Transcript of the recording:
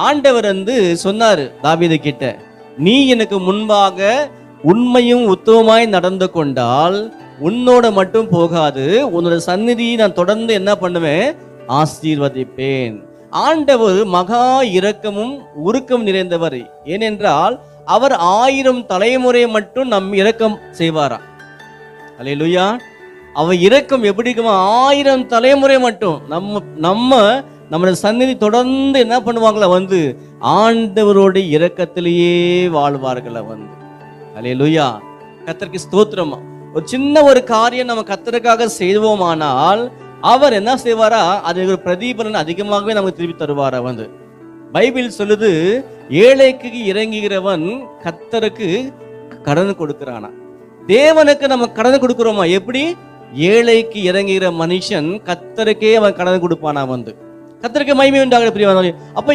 ஆண்டவர் சொன்னாரு தாவீது கிட்ட, நீ எனக்கு முன்பாக உண்மையும் உத்தமமாய் நடந்து கொண்டால் உன்னோட மட்டும் போகாது, உன்னோட சந்நிதியை நான் தொடர்ந்து என்ன பண்ணுவேன், ஆசீர்வதிப்பேன். ஆண்டவர் மகா இரக்கமும் உருக்கம் நிறைந்தவர். ஏனென்றால் அவர் 1000 தலைமுறை மட்டும் நம் இரக்கம் செய்வாராம். அல்லேலூயா. அவர் இரக்கம் எப்படிக்குமா, 1000 தலைமுறை மட்டும் நம்ம சந்நிதி தொடர்ந்து என்ன பண்ணுவாங்களா, ஆண்டவருடைய இரக்கத்திலேயே வாழ்வார்களா. அல்லேலூயா. கர்த்தருக்கு ஸ்தோத்திரம். ஒரு சின்ன ஒரு காரியம் நம்ம கர்த்தருக்காக செய்வோமானால் அவர் என்ன செய்வாரா, அது ஒரு பிரதிபலன் அதிகமாகவே நமக்கு திருப்பி தருவாரா. பைபிள் சொல்லுது, ஏழைக்கு இறங்குகிறவன் கர்த்தருக்கு கடன் கொடுக்கிறானா. தேவனுக்கு நம்ம கடன் கொடுக்கிறோமா? எப்படி? ஏழைக்கு இறங்குகிற மனுஷன் கர்த்தருக்கே அவன் கடன் கொடுப்பானா. கர்த்தருக்கு மகிமை உண்டாக பிரியமானவர்களே. அப்ப